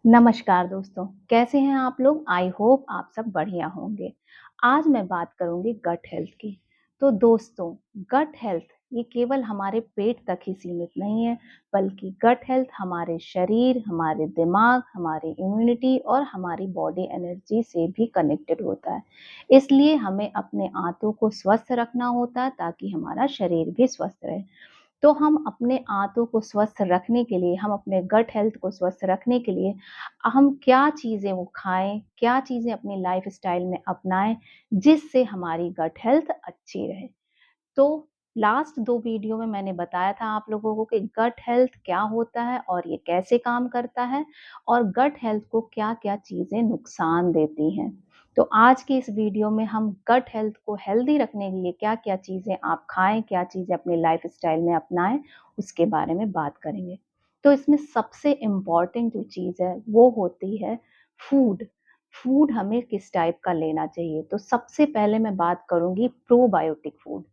नमस्कार दोस्तों, कैसे हैं आप लोग? आई होप आप सब बढ़िया होंगे। आज मैं बात करूँगी गट हेल्थ की। तो दोस्तों, गट हेल्थ ये केवल हमारे पेट तक ही सीमित नहीं है, बल्कि गट हेल्थ हमारे शरीर, हमारे दिमाग, हमारी इम्यूनिटी और हमारी बॉडी एनर्जी से भी कनेक्टेड होता है। इसलिए हमें अपने आंतों को स्वस्थ रखना होता है ताकि हमारा शरीर भी स्वस्थ रहे। तो हम अपने आंतों को स्वस्थ रखने के लिए, हम अपने गट हेल्थ को स्वस्थ रखने के लिए हम क्या चीज़ें वो खाएँ, क्या चीज़ें अपनी लाइफ़स्टाइल में अपनाएँ, जिससे हमारी गट हेल्थ अच्छी रहे। तो लास्ट 2 वीडियो में मैंने बताया था आप लोगों को कि गट हेल्थ क्या होता है और ये कैसे काम करता है और गट हेल्थ को क्या-क्या चीज़ें नुकसान देती हैं। तो आज की इस वीडियो में हम गट हेल्थ को हेल्दी रखने के लिए क्या-क्या चीज़ें आप खाएँ, क्या चीज़ें अपनी लाइफ़स्टाइल में अपनाएँ, उसके बारे में बात करेंगे। तो इसमें सबसे इम्पोर्टेंट जो चीज़ है, वो होती है फूड। फूड हमें किस टाइप का लेना चाहिए? तो सबसे पहले मैं बात करूँगी प्रोबायोटिक फूड।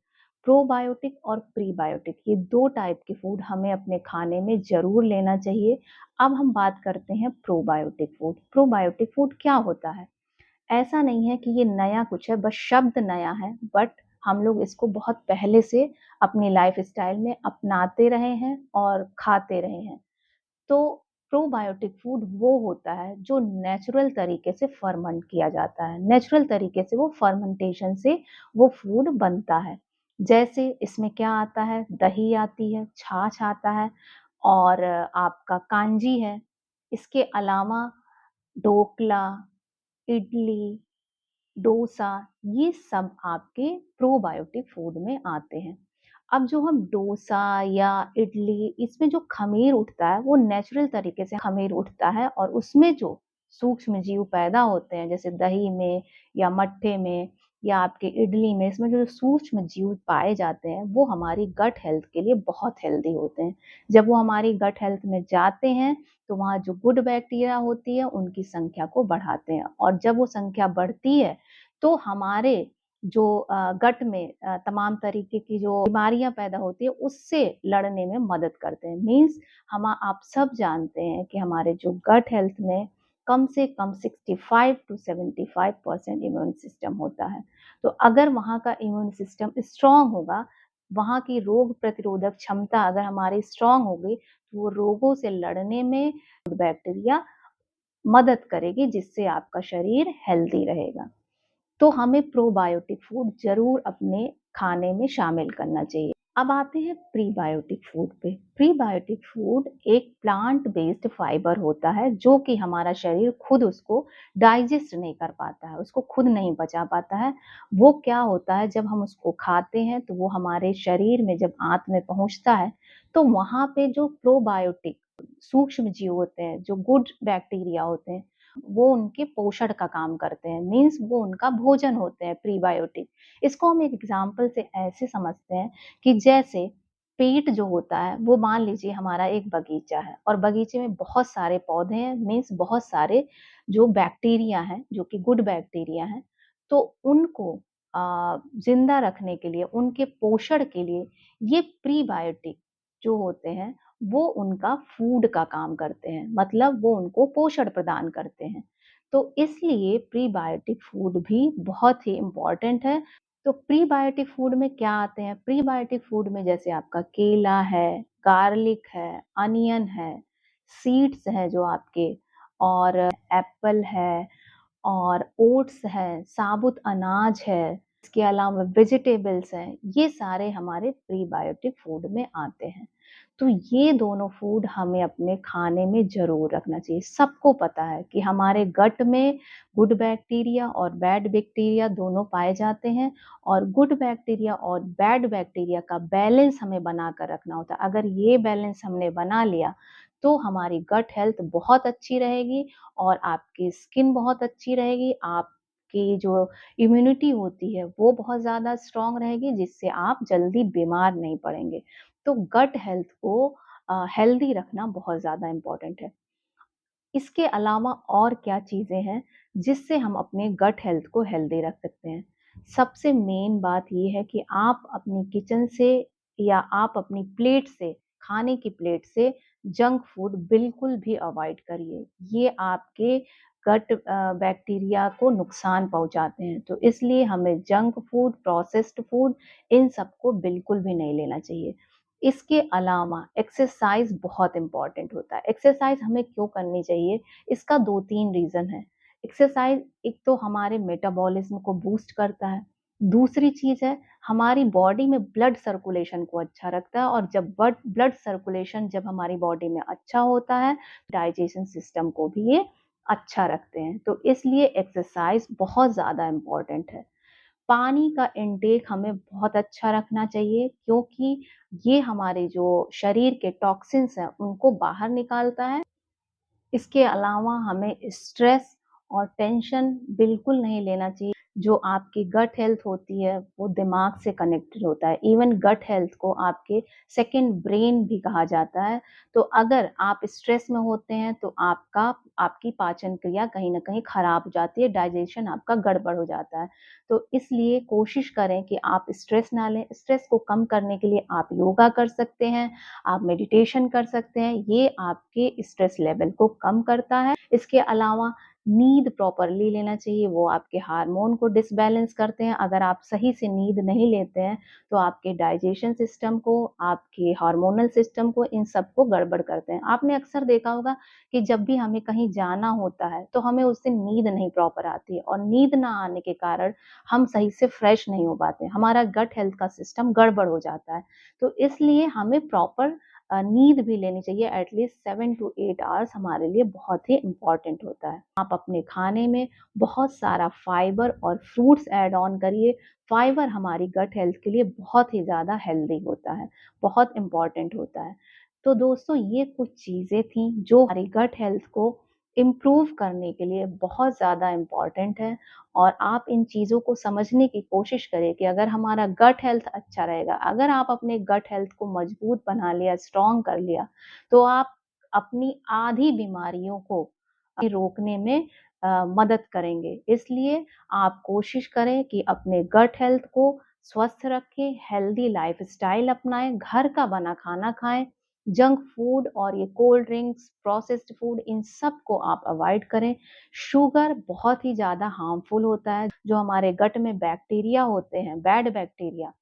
प्रोबायोटिक और प्रीबायोटिक ये 2 टाइप के फूड हमें अपने खाने में ज़रूर लेना चाहिए। अब हम बात करते हैं प्रोबायोटिक फूड। प्रोबायोटिक फूड क्या होता है? ऐसा नहीं है कि ये नया कुछ है, बस शब्द नया है, बट हम लोग इसको बहुत पहले से अपनी लाइफ़स्टाइल में अपनाते रहे हैं और खाते रहे हैं। तो प्रोबायोटिक फूड वो होता है जो नेचुरल तरीके से फर्मेंट किया जाता है। नेचुरल तरीके से वो फर्मेंटेशन से वो फूड बनता है। जैसे इसमें क्या आता है, दही आती है, छाछ आता है और आपका कांजी है। इसके अलावा ढोकला, इडली, डोसा ये सब आपके प्रोबायोटिक फूड में आते हैं। अब जो हम डोसा या इडली इसमें जो ख़मीर उठता है वो नेचुरल तरीके से ख़मीर उठता है और उसमें जो सूक्ष्म जीव पैदा होते हैं जैसे दही में या मट्ठे में या आपके इडली में इसमें जो सूक्ष्म जीव पाए जाते हैं वो हमारी गट हेल्थ के लिए बहुत हेल्दी होते हैं। जब वो हमारी गट हेल्थ में जाते हैं तो वहाँ जो गुड बैक्टीरिया होती है उनकी संख्या को बढ़ाते हैं और जब वो संख्या बढ़ती है तो हमारे जो गट में तमाम तरीके की जो बीमारियाँ पैदा होती है, उससे लड़ने में मदद करते हैं। मीन्स हम आप सब जानते हैं कि हमारे जो गट हेल्थ में कम से कम 65 टू 75% इम्यून सिस्टम होता है। तो अगर वहाँ का इम्यून सिस्टम स्ट्रॉन्ग होगा, वहाँ की रोग प्रतिरोधक क्षमता अगर हमारी स्ट्रॉन्ग होगी, तो वो रोगों से लड़ने में बैक्टीरिया मदद करेगी, जिससे आपका शरीर हेल्दी रहेगा। तो हमें प्रोबायोटिक फूड ज़रूर अपने खाने में शामिल करना चाहिए। अब आते हैं प्रीबायोटिक फूड पे। प्रीबायोटिक फूड एक प्लांट बेस्ड फाइबर होता है जो कि हमारा शरीर खुद उसको डाइजेस्ट नहीं कर पाता है, उसको खुद नहीं पचा पाता है। वो क्या होता है जब हम उसको खाते हैं तो वो हमारे शरीर में जब आँत में पहुँचता है तो वहाँ पे जो प्रोबायोटिक सूक्ष्म जीव होते हैं, जो गुड बैक्टीरिया होते हैं, वो उनके पोषण का काम करते हैं। मीन्स वो उनका भोजन होते हैं प्रीबायोटिक। इसको हम एक एग्ज़ाम्पल से ऐसे समझते हैं कि जैसे पेट जो होता है वो मान लीजिए हमारा एक बगीचा है और बगीचे में बहुत सारे पौधे हैं, मीन्स बहुत सारे जो बैक्टीरिया हैं, जो कि गुड बैक्टीरिया हैं, तो उनको ज़िंदा रखने के लिए, उनके पोषण के लिए ये प्रीबायोटिक जो होते हैं वो उनका फूड का काम करते हैं, मतलब वो उनको पोषण प्रदान करते हैं। तो इसलिए प्रीबायोटिक फूड भी बहुत ही इम्पोर्टेंट है। तो प्रीबायोटिक फूड में क्या आते हैं? प्रीबायोटिक फूड में जैसे आपका केला है, गार्लिक है, अनियन है, सीड्स हैं जो आपके और एप्पल है और ओट्स है, साबुत अनाज है, इसके अलावा वेजिटेबल्स हैं, ये सारे हमारे प्रीबायोटिक फूड में आते हैं। तो ये दोनों फूड हमें अपने खाने में ज़रूर रखना चाहिए। सबको पता है कि हमारे गट में गुड बैक्टीरिया और बैड बैक्टीरिया दोनों पाए जाते हैं और गुड बैक्टीरिया और बैड बैक्टीरिया का बैलेंस हमें बनाकर रखना होता है। अगर ये बैलेंस हमने बना लिया, तो हमारी गट हेल्थ बहुत अच्छी रहेगी और आपकी स्किन बहुत अच्छी रहेगी, आपकी जो इम्यूनिटी होती है वो बहुत ज़्यादा स्ट्रॉन्ग रहेगी जिससे आप जल्दी बीमार नहीं पड़ेंगे। तो गट हेल्थ को हेल्दी रखना बहुत ज़्यादा इम्पोर्टेंट है। इसके अलावा और क्या चीज़ें हैं जिससे हम अपने गट हेल्थ को हेल्दी रख सकते हैं? सबसे मेन बात ये है कि आप अपनी किचन से या आप अपनी प्लेट से, खाने की प्लेट से जंक फूड बिल्कुल भी अवॉइड करिए। ये आपके गट बैक्टीरिया को नुकसान पहुँचाते हैं। तो इसलिए हमें junk food, processed food in सबको बिल्कुल भी नहीं लेना चाहिए। इसके अलावा एक्सरसाइज़ बहुत इम्पोर्टेंट होता है। एक्सरसाइज़ हमें क्यों करनी चाहिए? इसका 2-3 रीज़न है। एक्सरसाइज़ एक तो हमारे मेटाबॉलिज़्म को बूस्ट करता है। दूसरी चीज़ है, हमारी बॉडी में ब्लड सर्कुलेशन को अच्छा रखता है, और जब ब्लड सर्कुलेशन जब हमारी बॉडी में अच्छा होता है, डाइजेशन सिस्टम को भी ये अच्छा रखते हैं। तो इसलिए एक्सरसाइज़ बहुत ज़्यादा इम्पोर्टेंट है। पानी का इंटेक हमें बहुत अच्छा रखना चाहिए, क्योंकि ये हमारे जो शरीर के टॉक्सिन्स हैं उनको बाहर निकालता है। इसके अलावा हमें स्ट्रेस और टेंशन बिल्कुल नहीं लेना चाहिए। जो आपकी गट हेल्थ होती है वो दिमाग से कनेक्टेड होता है। इवन गट हेल्थ को आपके सेकंड ब्रेन भी कहा जाता है। तो अगर आप स्ट्रेस में होते हैं तो आपकी पाचन क्रिया कहीं न कहीं खराब हो जाती है, डाइजेशन आपका गड़बड़ हो जाता है। तो इसलिए कोशिश करें कि आप स्ट्रेस ना लें। स्ट्रेस को कम करने के लिए आप योगा कर सकते हैं, आप मेडिटेशन कर सकते हैं, ये आपके स्ट्रेस लेवल को कम करता है। इसके अलावा नींद प्रॉपरली लेना चाहिए, वो आपके हार्मोन को डिसबैलेंस करते हैं। अगर आप सही से नींद नहीं लेते हैं, तो आपके डाइजेशन सिस्टम को, आपके हार्मोनल सिस्टम को, इन सबको गड़बड़ करते हैं। आपने अक्सर देखा होगा कि जब भी हमें कहीं जाना होता है, तो हमें उस दिन नींद नहीं प्रॉपर आती है, और नींद ना आने के कारण हम सही से फ्रेश नहीं हो पाते। हमारा गट हेल्थ का सिस्टम गड़बड़ हो जाता है। तो इसलिए हमें प्रॉपर नींद भी लेनी चाहिए। एटलीस्ट 7 टू 8 आवर्स हमारे लिए बहुत ही इम्पोर्टेंट होता है। आप अपने खाने में बहुत सारा फाइबर और फ्रूट्स ऐड ऑन करिए। फाइबर हमारी गट हेल्थ के लिए बहुत ही ज़्यादा हेल्दी होता है, बहुत इम्पोर्टेंट होता है। तो दोस्तों, ये कुछ चीज़ें थी जो हमारी गट हेल्थ को इम्प्रूव करने के लिए बहुत ज़्यादा इम्पोर्टेंट है, और आप इन चीज़ों को समझने की कोशिश करें कि अगर हमारा गट हेल्थ अच्छा रहेगा, अगर आप अपने गट हेल्थ को मजबूत बना लिया, स्ट्रॉन्ग कर लिया, तो आप अपनी आधी बीमारियों को रोकने में मदद करेंगे। इसलिए आप कोशिश करें कि अपने गट हेल्थ को स्वस्थ रखें, हेल्दी लाइफ़स्टाइल अपनाएँ, घर का बना खाना खाएँ, जंक फूड और ये कोल्ड ड्रिंक्स, प्रोसेस्ड फूड, इन सब को आप अवॉइड करें। शुगर बहुत ही ज़्यादा हार्मफुल होता है, जो हमारे गट में बैक्टीरिया होते हैं, बैड बैक्टीरिया,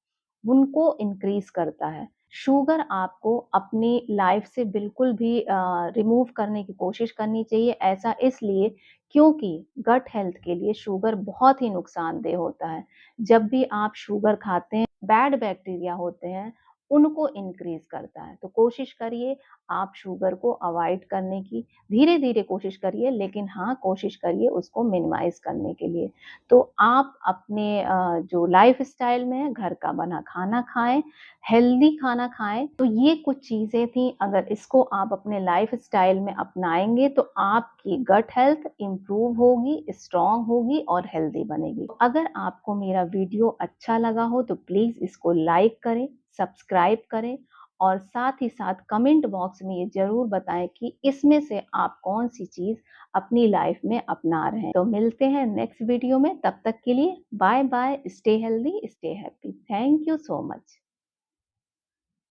उनको इंक्रीज़ करता है। शुगर आपको अपनी लाइफ़ से बिल्कुल भी रिमूव करने की कोशिश करनी चाहिए। ऐसा इसलिए क्योंकि गट हेल्थ के लिए शुगर बहुत ही नुकसानदेह होता है। जब भी आप शुगर खाते हैं, बैड बैक्टीरिया होते हैं, उनको इंक्रीज़ करता है। तो कोशिश करिए आप शुगर को अवॉइड करने की, धीरे-धीरे कोशिश करिए, लेकिन हाँ, कोशिश करिए उसको मिनिमाइज़ करने के लिए। तो आप अपने जो लाइफ़स्टाइल में है, घर का बना खाना खाएँ, हेल्दी खाना खाएँ। तो ये कुछ चीज़ें थी, अगर इसको आप अपने लाइफ़स्टाइल में अपनाएँगे तो आपकी गट हेल्थ इम्प्रूव होगी, स्ट्रॉन्ग होगी और हेल्दी बनेगी। अगर आपको मेरा वीडियो अच्छा लगा हो तो प्लीज़ इसको लाइक करें, सब्सक्राइब करें, और साथ ही साथ कमेंट बॉक्स में ये ज़रूर बताएँ कि इसमें से आप कौन-सी चीज़ अपनी लाइफ़ में अपना रहे हैं। तो मिलते हैं नेक्स्ट वीडियो में, तब तक के लिए bye bye, stay healthy, stay happy. Thank you so much.